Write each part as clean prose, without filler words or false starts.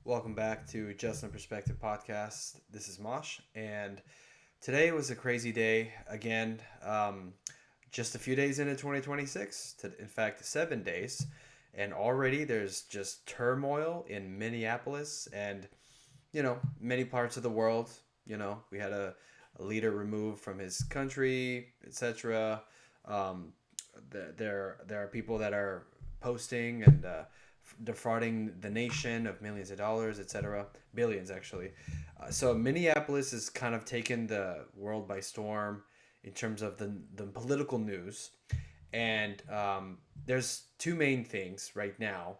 Welcome back to Just in Perspective podcast. This is Mosh, and today was a crazy day again. Just a few days into 2026, in fact, 7 days, and already there's just turmoil in Minneapolis and many parts of the world. We had a leader removed from his country, etc. Um, there are people that are posting and defrauding the nation of millions of dollars, etc., billions actually. So Minneapolis has kind of taken the world by storm in terms of the political news, and there's two main things right now.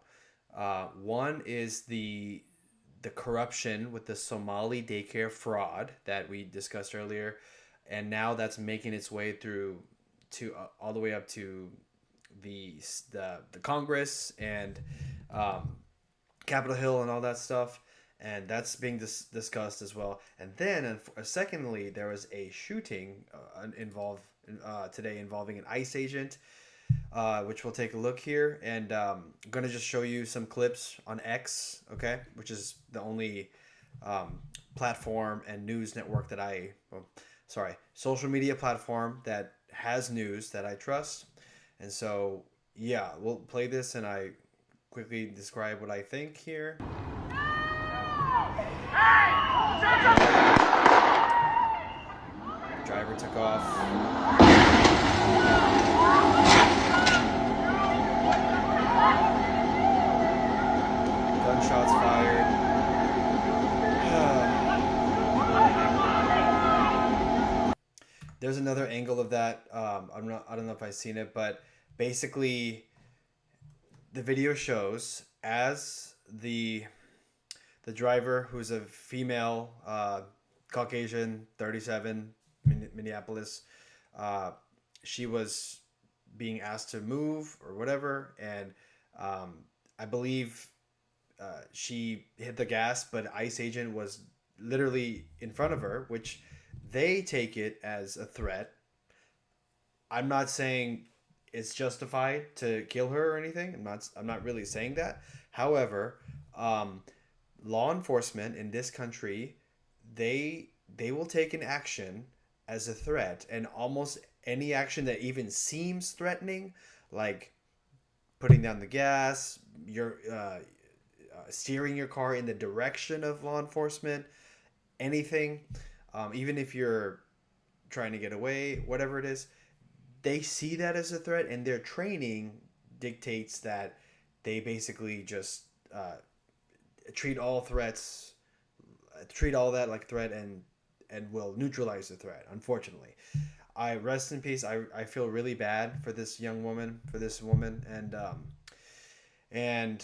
One is the corruption with the Somali daycare fraud that we discussed earlier, and now that's making its way through to all the way up to the Congress and um, Capitol Hill and all that stuff, and that's being discussed as well. And then, secondly, there was a shooting involved today involving an ICE agent, which we'll take a look here. And I'm gonna just show you some clips on X, okay, which is the only platform and news network that social media platform that has news that I trust. And so, yeah, we'll play this and I quickly describe what I think here. Driver took off. Gunshots fired. There's another angle of that. I don't know if I've seen it, but basically, the video shows as the driver, who's a female, Caucasian, 37, Minneapolis, uh, she was being asked to move or whatever, and I believe she hit the gas, but ICE agent was literally in front of her, which they take it as a threat. I'm not saying it's justified to kill her or anything. I'm not really saying that. However, um, law enforcement in this country, they will take an action as a threat, and almost any action that even seems threatening, like putting down the gas, you're steering your car in the direction of law enforcement, anything, even if you're trying to get away, whatever it is, they see that as a threat, and their training dictates that they basically just treat all threats, treat all that like threat, and will neutralize the threat. Unfortunately, I rest in peace. I feel really bad for this young woman, for this woman, and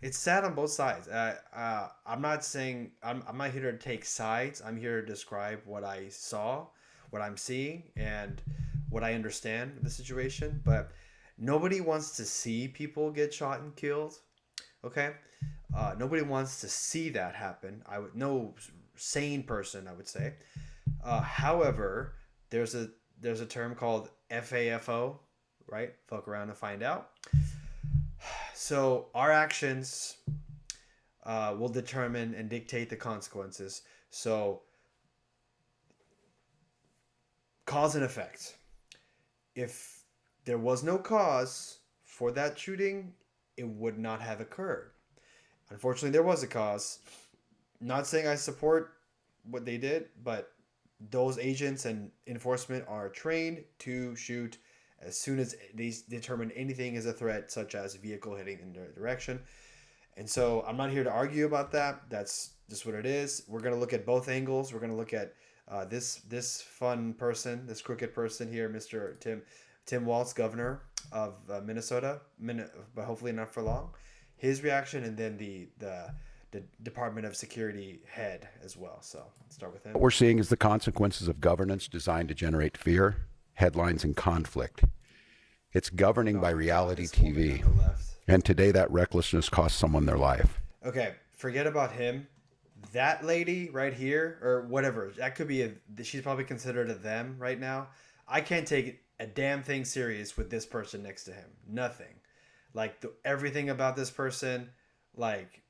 it's sad on both sides. I'm not saying I'm not here to take sides. I'm here to describe what I saw, what I'm seeing, and what I understand of the situation. But nobody wants to see people get shot and killed. Okay, nobody wants to see that happen. No sane person, I would say. However, there's a term called FAFO, right? Fuck around and find out. So our actions will determine and dictate the consequences. So cause and effect. If there was no cause for that shooting, it would not have occurred. Unfortunately, there was a cause. Not saying I support what they did, but those agents and enforcement are trained to shoot as soon as they determine anything is a threat, such as a vehicle heading in their direction. And so I'm not here to argue about that. That's just what it is. We're going to look at both angles. We're going to look at this fun person, this crooked person here, Mr. Tim Walz, governor of Minnesota, but hopefully not for long. His reaction, and then the Department of Security head as well. So let's start with him. What we're seeing is the consequences of governance designed to generate fear, headlines, and conflict. It's governing by reality TV. And today that recklessness cost someone their life. Okay, forget about him. That lady right here, or whatever, that could be she's probably considered a them right now. I can't take a damn thing serious with this person next to him. Nothing. Like everything about this person, like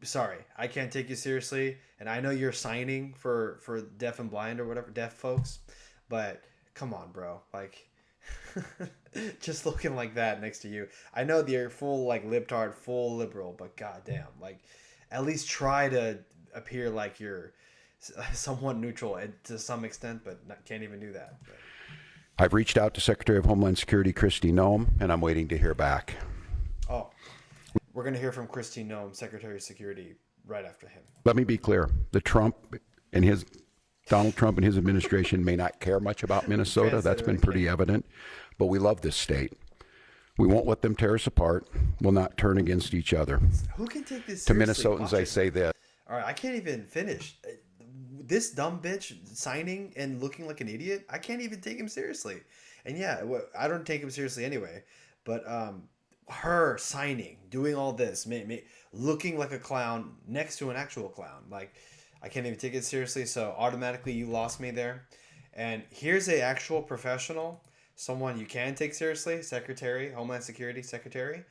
sorry, I can't take you seriously, and I know you're signing for deaf and blind or whatever, deaf folks, but come on, bro, like just looking like that next to you. I know they're full like libtard, full liberal, but goddamn, like at least try to appear like you're somewhat neutral to some extent, but can't even do that. But. I've reached out to Secretary of Homeland Security Kristi Noem, and I'm waiting to hear back. Oh, we're going to hear from Kristi Noem, Secretary of Security, right after him. Let me be clear. Donald Trump and his administration may not care much about Minnesota. That's been pretty evident. But we love this state. We won't let them tear us apart. We'll not turn against each other. Who can take this seriously? To Minnesotans, I say this. All right, I can't even finish. This dumb bitch signing and looking like an idiot, I can't even take him seriously. And yeah, I don't take him seriously anyway. But her signing, doing all this, looking like a clown next to an actual clown, like I can't even take it seriously. So automatically you lost me there. And here's a actual professional, someone you can take seriously, Secretary, Homeland Security Secretary.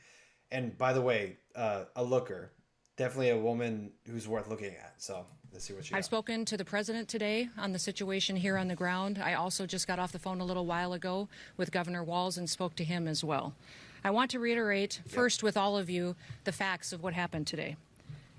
And by the way, a looker, definitely a woman who's worth looking at. So let's see what she got. I've spoken to the president today on the situation here on the ground. I also just got off the phone a little while ago with Governor Walz and spoke to him as well. I want to reiterate first with all of you the facts of what happened today.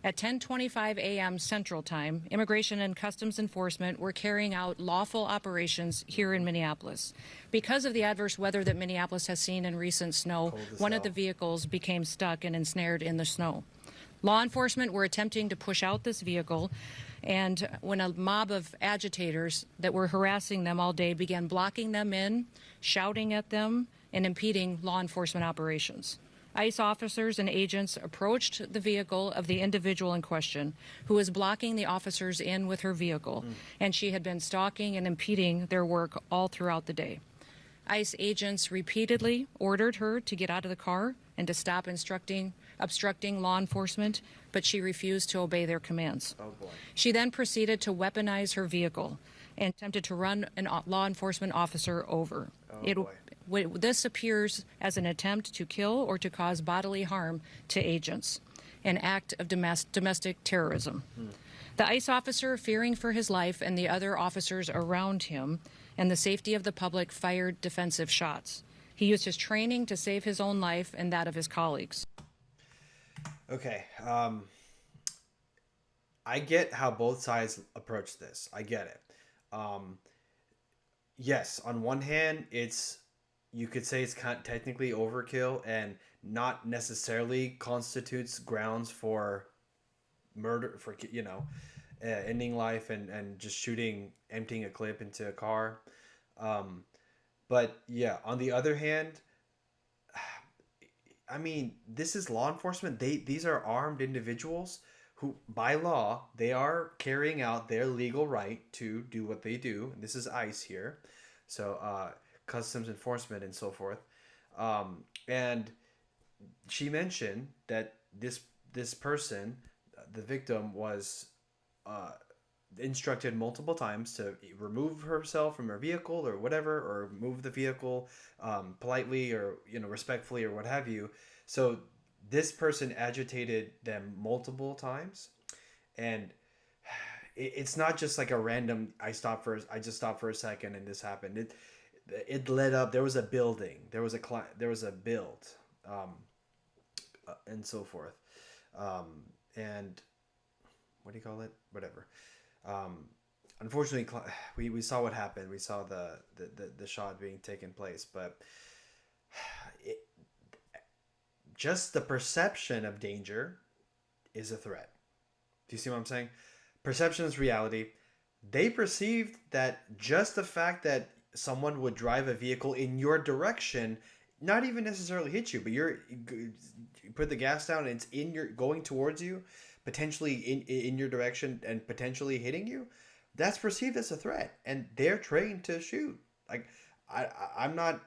At 10:25 a.m. Central Time, Immigration and Customs Enforcement were carrying out lawful operations here in Minneapolis. Because of the adverse weather that Minneapolis has seen in recent snow, one of the vehicles became stuck and ensnared in the snow. Law enforcement were attempting to push out this vehicle, and when a mob of agitators that were harassing them all day began blocking them in, shouting at them, and impeding law enforcement operations. ICE officers and agents approached the vehicle of the individual in question, who was blocking the officers in with her vehicle, and she had been stalking and impeding their work all throughout the day. ICE agents repeatedly ordered her to get out of the car and to stop obstructing law enforcement, but she refused to obey their commands. Oh boy. She then proceeded to weaponize her vehicle and attempted to run a law enforcement officer over. This appears as an attempt to kill or to cause bodily harm to agents, an act of domestic terrorism. The ICE officer, fearing for his life and the other officers around him and the safety of the public, fired defensive shots. He used his training to save his own life and that of his colleagues. Okay. I get how both sides approach this. I get it. Yes, on one hand, you could say it's technically overkill and not necessarily constitutes grounds for murder, for ending life and just emptying a clip into a car. But yeah, on the other hand, I mean, this is law enforcement. These are armed individuals who, by law, they are carrying out their legal right to do what they do. This is ICE here, so customs enforcement and so forth. And she mentioned that this person, the victim, was instructed multiple times to remove herself from her vehicle or whatever, or move the vehicle politely or respectfully or what have you. So this person agitated them multiple times, and it's not just like a random I just stopped for a second and this happened. It led up. There was a building. There was a build, and so forth, and what do you call it? Whatever. Unfortunately, we saw what happened. We saw the shot being taken place, but just the perception of danger is a threat. Do you see what I'm saying? Perception is reality. They perceived that just the fact that someone would drive a vehicle in your direction, not even necessarily hit you, but you put the gas down and it's going towards you, potentially in your direction and potentially hitting you, that's perceived as a threat, and they're trained to shoot. Like I'm not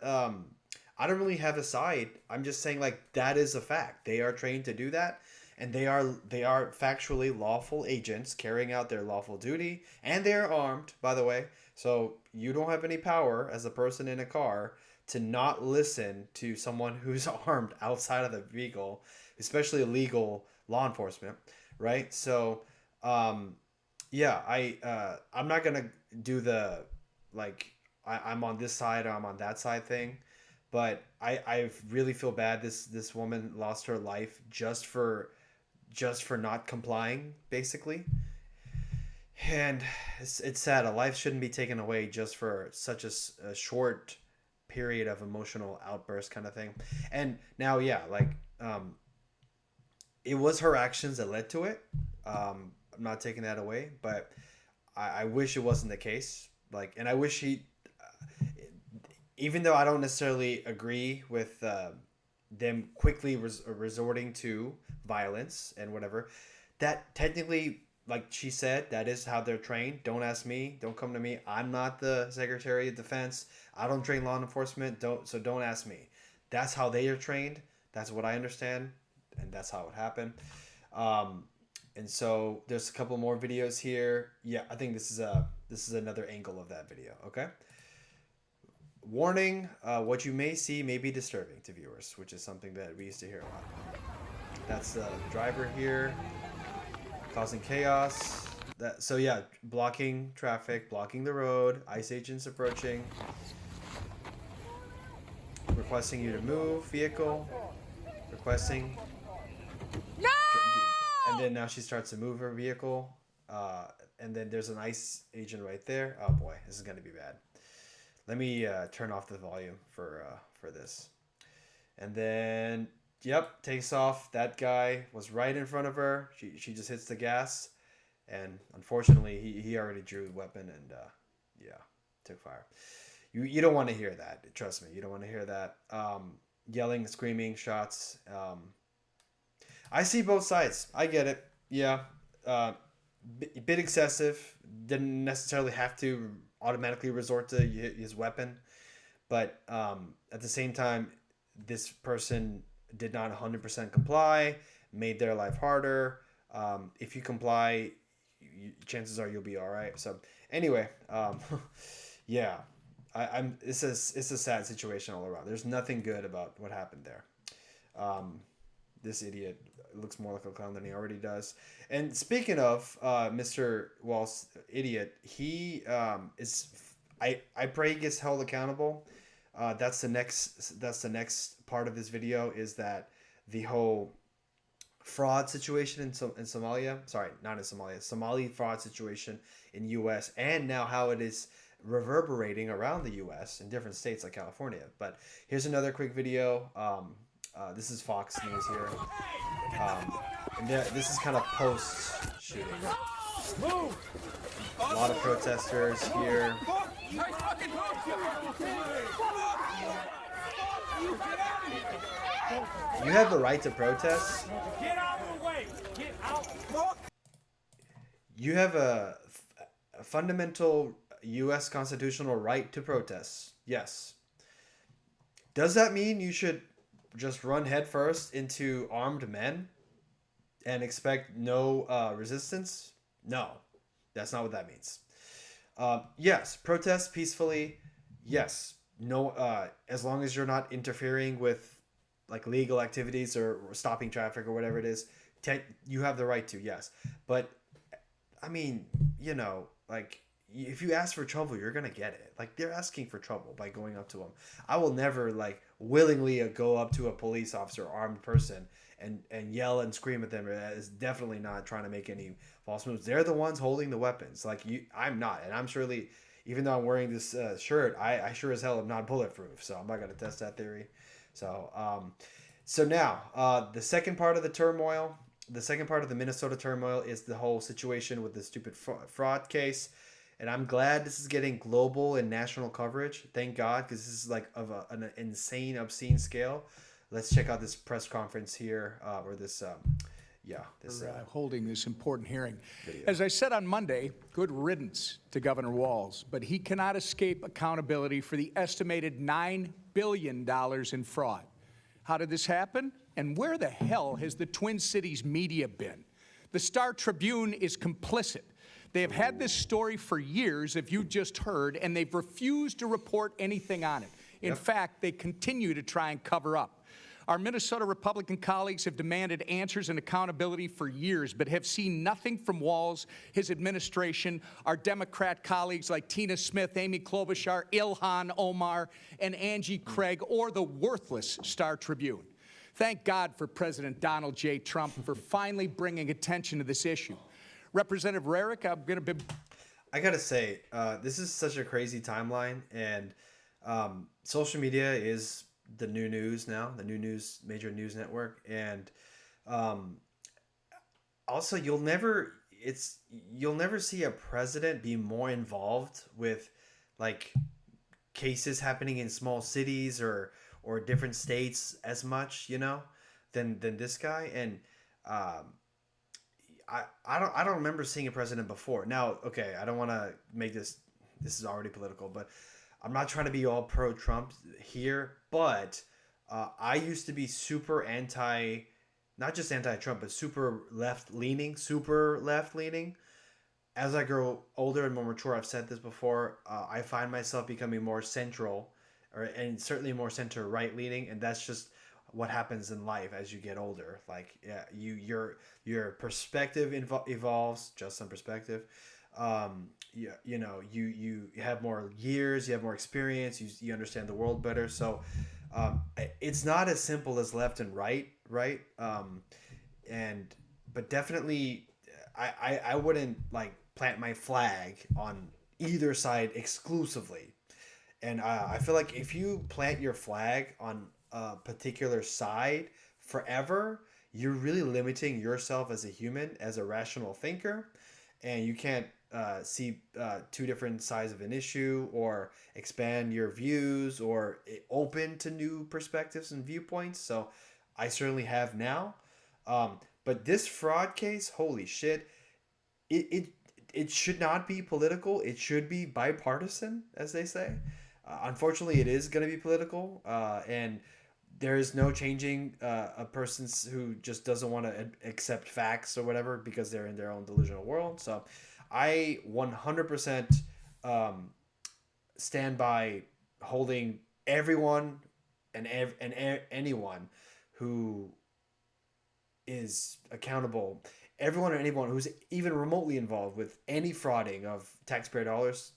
I don't really have a side. I'm just saying, like, that is a fact. They are trained to do that, and they are factually lawful agents carrying out their lawful duty, and they are armed, by the way. So you don't have any power as a person in a car to not listen to someone who's armed outside of the vehicle, especially illegal law enforcement, right? So, yeah, I'm not gonna do the like I'm on this side or I'm on that side thing, but I really feel bad. This woman lost her life just for not complying, basically. And it's sad. A life shouldn't be taken away just for such a short period of emotional outburst kind of thing. And now, yeah, like it was her actions that led to it. I'm not taking that away, but I wish it wasn't the case. Like, and I wish even though I don't necessarily agree with them quickly resorting to violence and whatever, that technically, like she said, that is how they're trained. Don't ask me. Don't come to me. I'm not the Secretary of Defense. I don't train law enforcement. Don't ask me. That's how they are trained. That's what I understand, and that's how it happened. And so there's a couple more videos here. Yeah, I think this is another angle of that video. Okay. Warning: what you may see may be disturbing to viewers, which is something that we used to hear a lot. That's the driver here, causing chaos. So yeah, blocking traffic, blocking the road, ICE agents approaching, requesting you to move vehicle, requesting. No! And then now she starts to move her vehicle, and then there's an ICE agent right there. Oh boy, this is gonna be bad. Let me turn off the volume for this. And then, yep, takes off. That guy was right in front of her. She just hits the gas. And unfortunately, he already drew a weapon and, yeah, took fire. You don't want to hear that. Trust me, you don't want to hear that. Yelling, screaming, shots. I see both sides. I get it. Yeah. Bit excessive. Didn't necessarily have to automatically resort to his weapon, but at the same time, this person did not 100% comply, made their life harder. If you comply, chances are you'll be all right. So anyway, yeah, it's a sad situation all around. There's nothing good about what happened there. This idiot looks more like a clown than he already does. And speaking of Mr. Walsh, idiot, he is. I pray he gets held accountable. That's the next part of this video, is that the whole fraud situation in Somalia. Sorry, not in Somalia. Somali fraud situation in U.S. and now how it is reverberating around the U.S. in different states like California. But here's another quick video. This is Fox News here. And this is kind of post-shooting. A lot of protesters here. You have the right to protest. You have a fundamental U.S. constitutional right to protest. Yes. Does that mean you should just run headfirst into armed men and expect no resistance? No, that's not what that means. Yes, protest peacefully. Yes, no. As long as you're not interfering with like legal activities or stopping traffic or whatever it is, you have the right to. Yes, but I mean, like if you ask for trouble, you're gonna get it. Like they're asking for trouble by going up to them. I will never like willingly go up to a police officer, armed person, and yell and scream at them. It's definitely not trying to make any false moves. They're the ones holding the weapons. Like I'm not, and I'm surely, even though I'm wearing this shirt, I sure as hell am not bulletproof. So I'm not gonna test that theory. So so now the second part of the turmoil, the second part of the Minnesota turmoil is the whole situation with the stupid fraud case. And I'm glad this is getting global and national coverage. Thank God, because this is like of an insane, obscene scale. Let's check out this press conference here, or this, holding this important hearing. Video. As I said on Monday, good riddance to Governor Walz, but he cannot escape accountability for the estimated $9 billion in fraud. How did this happen? And where the hell has the Twin Cities media been? The Star Tribune is complicit. They have had this story for years, if you just heard, and they've refused to report anything on it. In fact, they continue to try and cover up. Our Minnesota Republican colleagues have demanded answers and accountability for years, but have seen nothing from Walz, his administration, our Democrat colleagues like Tina Smith, Amy Klobuchar, Ilhan Omar, and Angie Craig, or the worthless Star Tribune. Thank God for President Donald J. Trump for finally bringing attention to this issue. Representative Rarick, I'm going to be... I gotta say, this is such a crazy timeline, and social media is the new news now, the new news, major news network, and also you'll never see a president be more involved with like cases happening in small cities or different states as much, you know, than this guy, and I don't remember seeing a president before. Now, okay, I don't want to make this is already political, but I'm not trying to be all pro-Trump here, but I used to be super not just anti-Trump, but super left-leaning. As I grow older and more mature, I've said this before, I find myself becoming more central, and certainly more center-right-leaning, and that's just what happens in life as you get older. Like, yeah, your perspective evolves, just some perspective. You have more years, you have more experience, you understand the world better. So it's not as simple as left and right, right? But definitely, I wouldn't like plant my flag on either side exclusively. And I feel like if you plant your flag on a particular side forever, you're really limiting yourself as a human, as a rational thinker, and you can't see two different sides of an issue, or expand your views, or open to new perspectives and viewpoints. So I certainly have now. But this fraud case, holy shit, it should not be political. It should be bipartisan, as they say. Unfortunately, it is going to be political, and there is no changing a person who just doesn't want to accept facts or whatever because they're in their own delusional world. So I 100% stand by holding everyone and anyone who is accountable, everyone or anyone who's even remotely involved with any frauding of taxpayer dollars,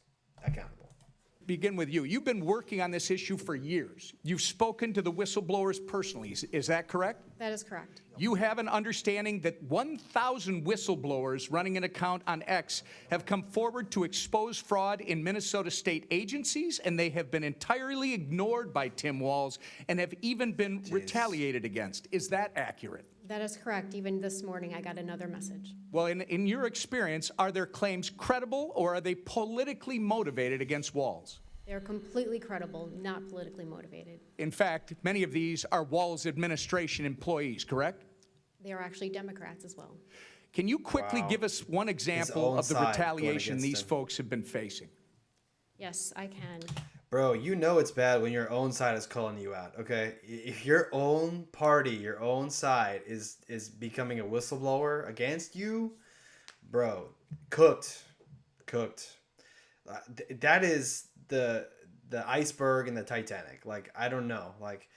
accountable. Begin with you. You've been working on this issue for years. You've spoken to the whistleblowers personally. Is that correct? That is correct. You have an understanding that 1,000 whistleblowers running an account on X have come forward to expose fraud in Minnesota state agencies, and they have been entirely ignored by Tim Walz and have even been retaliated against. Is that accurate? That is correct. Even this morning, I got another message. Well, in your experience, are their claims credible, or are they politically motivated against Walz? They're completely credible, not politically motivated. In fact, many of these are Walz administration employees, correct? They are actually Democrats as well. Can you quickly give us one example of the retaliation these folks have been facing? Yes, I can. Bro, you know it's bad when your own side is calling you out, okay? If your own party, your own side is becoming a whistleblower against you, bro, cooked. That is the iceberg and the Titanic. Like, I don't know. Like,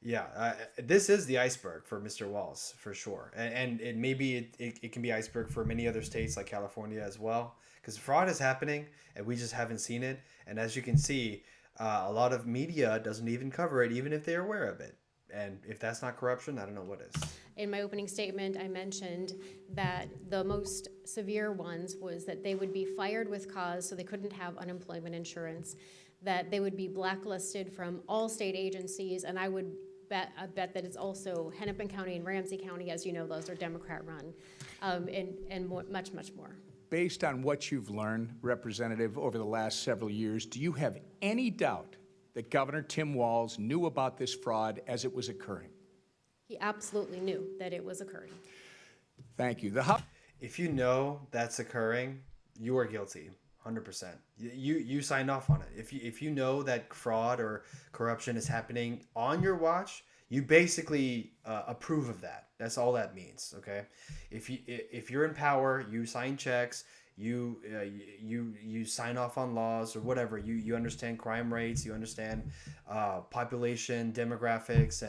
yeah, this is the iceberg for Mr. Walz, for sure. And maybe it can be iceberg for many other states like California as well. Because fraud is happening, and we just haven't seen it. And as you can see, a lot of media doesn't even cover it, even if they're aware of it. And if that's not corruption, I don't know what is. In my opening statement, I mentioned that the most severe ones was that they would be fired with cause, so they couldn't have unemployment insurance, that they would be blacklisted from all state agencies, and I bet that it's also Hennepin County and Ramsey County, as you know, those are Democrat-run, and much, much more. Based on what you've learned, Representative, over the last several years, do you have any doubt that Governor Tim Walz knew about this fraud as it was occurring? He absolutely knew that it was occurring. Thank you. If you know that's occurring, you are guilty, 100%. You signed off on it. If you know that fraud or corruption is happening on your watch, you basically approve of that. That's all that means, okay? If you're in power, you sign checks, you sign off on laws or whatever. You understand crime rates, you understand population demographics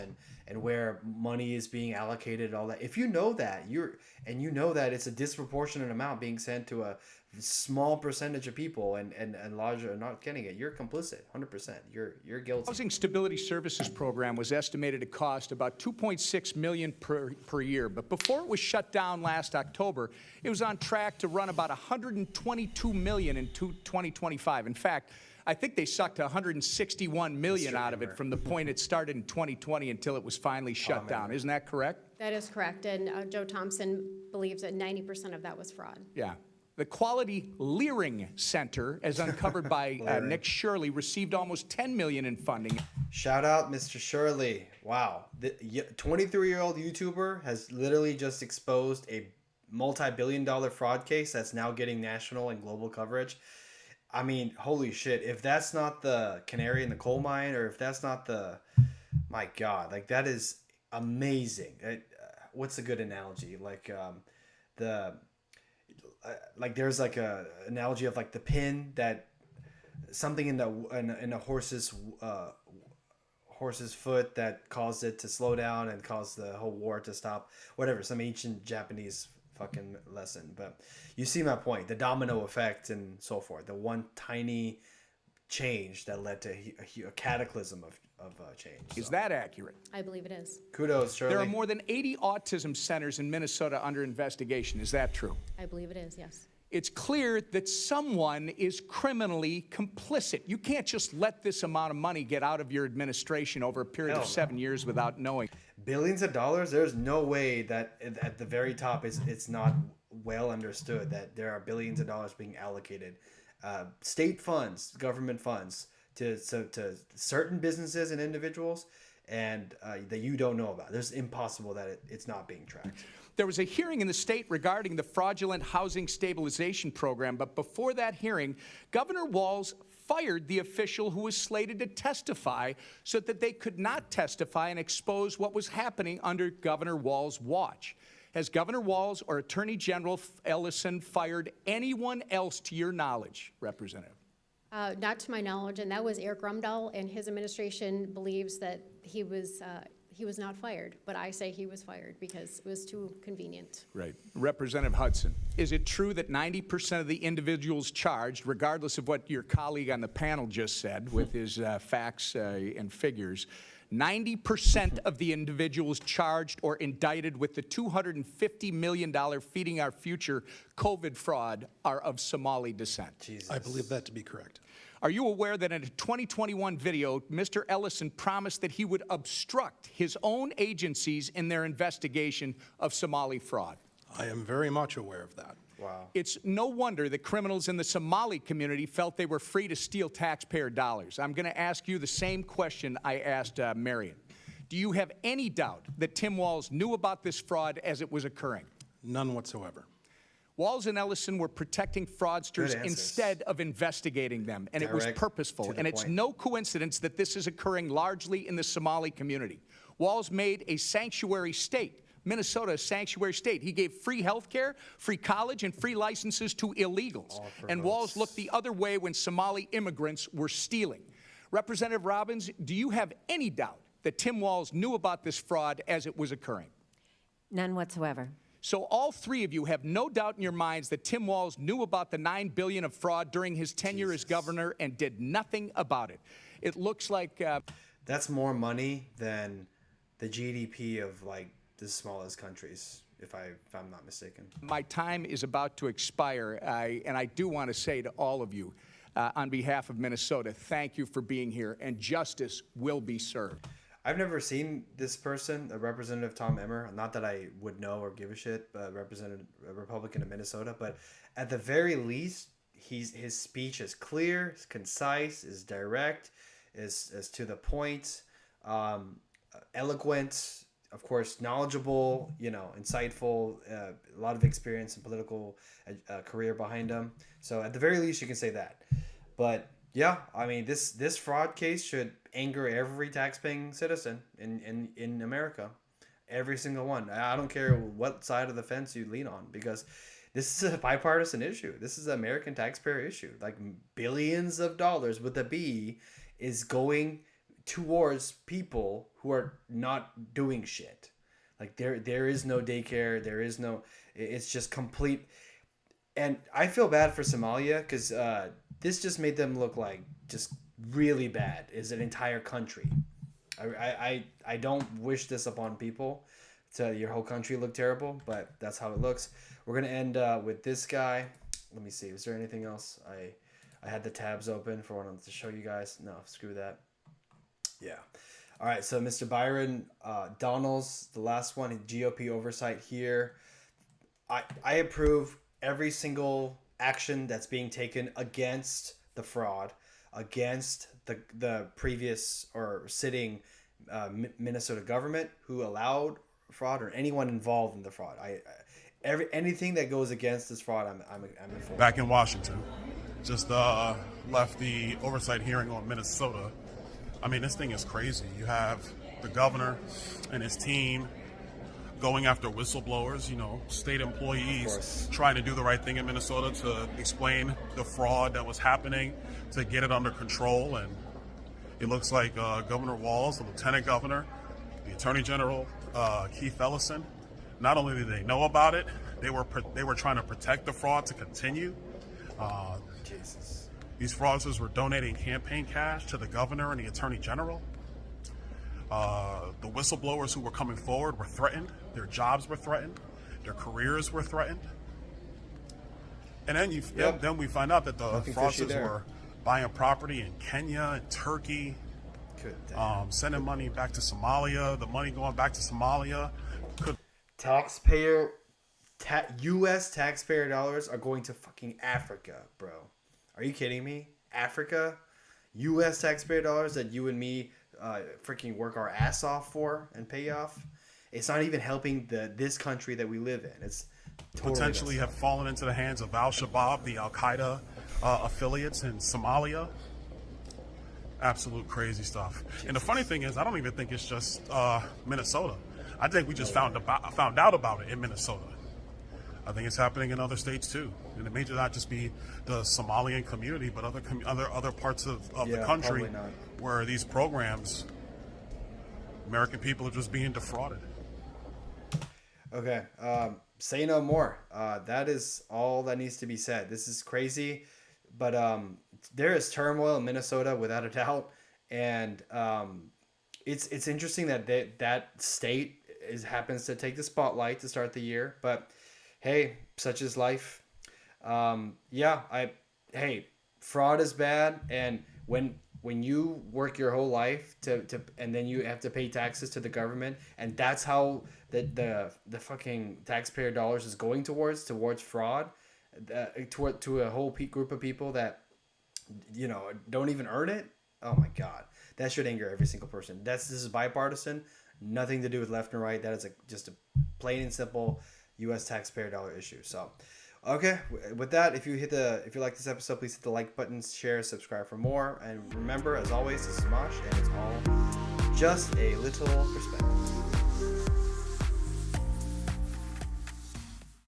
and where money is being allocated, all that. If you know that, you know that it's a disproportionate amount being sent to a small percentage of people, and larger are not getting it, you're complicit, 100%. You're guilty. Housing Stability Services Program was estimated to cost about $2.6 million per year, but before it was shut down last October, it was on track to run about $122 million in 2025. In fact, I think they sucked $161 million out of it from the point it started in 2020 until it was finally shut down. Isn't that correct? That is correct, and Joe Thompson believes that 90% of that was fraud. Yeah. The Quality Leering Center, as uncovered by Nick Shirley, received almost $10 million in funding. Shout out Mr. Shirley. Wow. The 23-year-old YouTuber has literally just exposed a multi-billion-dollar fraud case that's now getting national and global coverage. I mean, holy shit. If that's not the canary in the coal mine, or if that's not my God, like, that is amazing. What's a good analogy? Like, there's like a analogy of like the pin that something in a horse's foot that caused it to slow down and caused the whole war to stop. Whatever, some ancient Japanese fucking lesson. But you see my point. The domino effect and so forth. The one tiny change that led to a cataclysm of change. So. Is that accurate? I believe it is. Kudos, Shirley. There are more than 80 autism centers in Minnesota under investigation. Is that true? I believe it is, yes. It's clear that someone is criminally complicit. You can't just let this amount of money get out of your administration over a period of 7 years without knowing. Billions of dollars? There's no way that at the very top it's not well understood that there are billions of dollars being allocated. State funds, government funds, to certain businesses and individuals, and that you don't know about. It's impossible that it's not being tracked. There was a hearing in the state regarding the fraudulent housing stabilization program, but before that hearing, Governor Walz fired the official who was slated to testify so that they could not testify and expose what was happening under Governor Walz's watch. Has Governor Walz or Attorney General Ellison fired anyone else to your knowledge, Representative? Not to my knowledge, and that was Eric Rumdahl, and his administration believes that he was not fired, but I say he was fired because it was too convenient. Right. Representative Hudson, is it true that 90% of the individuals charged, regardless of what your colleague on the panel just said with his facts and figures, 90% of the individuals charged or indicted with the $250 million Feeding Our Future COVID fraud are of Somali descent? Jesus. I believe that to be correct. Are you aware that in a 2021 video, Mr. Ellison promised that he would obstruct his own agencies in their investigation of Somali fraud? I am very much aware of that. Wow. It's no wonder that criminals in the Somali community felt they were free to steal taxpayer dollars. I'm going to ask you the same question I asked Marion. Do you have any doubt that Tim Walz knew about this fraud as it was occurring? None whatsoever. Walz and Ellison were protecting fraudsters instead of investigating them, and it was purposeful. And it's no coincidence that this is occurring largely in the Somali community. Walz made a sanctuary state, Minnesota, a sanctuary state. He gave free health care, free college, and free licenses to illegals. And Walz looked the other way when Somali immigrants were stealing. Representative Robbins, do you have any doubt that Tim Walz knew about this fraud as it was occurring? None whatsoever. So all three of you have no doubt in your minds that Tim Walz knew about the $9 billion of fraud during his tenure as governor and did nothing about it. It looks like that's more money than the GDP of like the smallest countries, if I'm not mistaken. My time is about to expire, and I do want to say to all of you, on behalf of Minnesota, thank you for being here, and justice will be served. I've never seen this person, Representative Tom Emmer. Not that I would know or give a shit, but a Republican of Minnesota. But at the very least, his speech is clear, is concise, is direct, is to the point, eloquent, of course, knowledgeable, insightful, a lot of experience and political career behind him. So at the very least, you can say that. But yeah, I mean, this fraud case should anger every taxpaying citizen in America. Every single one. I don't care what side of the fence you lean on, because this is a bipartisan issue. This is an American taxpayer issue. Like, billions of dollars with a B is going towards people who are not doing shit. Like there is no daycare. There is no. It's just complete. And I feel bad for Somalia because this just made them look like just really bad. Is an entire country. I don't wish this upon people. To your whole country look terrible, but that's how it looks. We're gonna end with this guy. Let me see. Is there anything else? I had the tabs open for one to show you guys. No, screw that. Yeah. All right. So Mr. Byron Donalds, the last one, GOP oversight here. I approve every single action that's being taken against the fraud, against the previous or sitting Minnesota government who allowed fraud or anyone involved in the fraud. Anything that goes against this fraud, I'm in for. Back in Washington, just left the oversight hearing on Minnesota. I mean, this thing is crazy. You have the governor and his team going after whistleblowers, state employees trying to do the right thing in Minnesota to explain the fraud that was happening, to get it under control. And it looks like Governor Walz, the lieutenant governor, the attorney general, Keith Ellison, not only did they know about it, they were trying to protect the fraud to continue. Jesus. These fraudsters were donating campaign cash to the governor and the attorney general. The whistleblowers who were coming forward were threatened. Their jobs were threatened. Their careers were threatened. And then then we find out that the fraudsters were buying property in Kenya and Turkey, sending money back to Somalia. The money going back to Somalia U.S. taxpayer dollars are going to fucking Africa, bro. Are you kidding me? Africa? U.S. taxpayer dollars that you and me freaking work our ass off for and pay off? It's not even helping this country that we live in. It's totally potentially have fallen into the hands of Al-Shabaab, the Al-Qaeda affiliates in Somalia. Absolute crazy stuff. Jesus. And the funny thing is, I don't even think it's just Minnesota. I think we just found out about it in Minnesota. I think it's happening in other states too, and it may not just be the Somalian community, but other parts of the country where these programs, American people are just being defrauded. Okay, say no more. That is all that needs to be said. This is crazy, but there is turmoil in Minnesota without a doubt, and it's interesting that that state happens to take the spotlight to start the year, but. Hey, such is life. Fraud is bad, and when you work your whole life and then you have to pay taxes to the government, and that's how the fucking taxpayer dollars is going towards fraud, to a whole group of people that don't even earn it. Oh my God, that should anger every single person. This is bipartisan, nothing to do with left and right. That is just a plain and simple U.S. taxpayer dollar issue. So, okay, with that, if you like this episode, please hit the like button, share, subscribe for more, and remember, as always, this is Mosh, and it's all just a little perspective.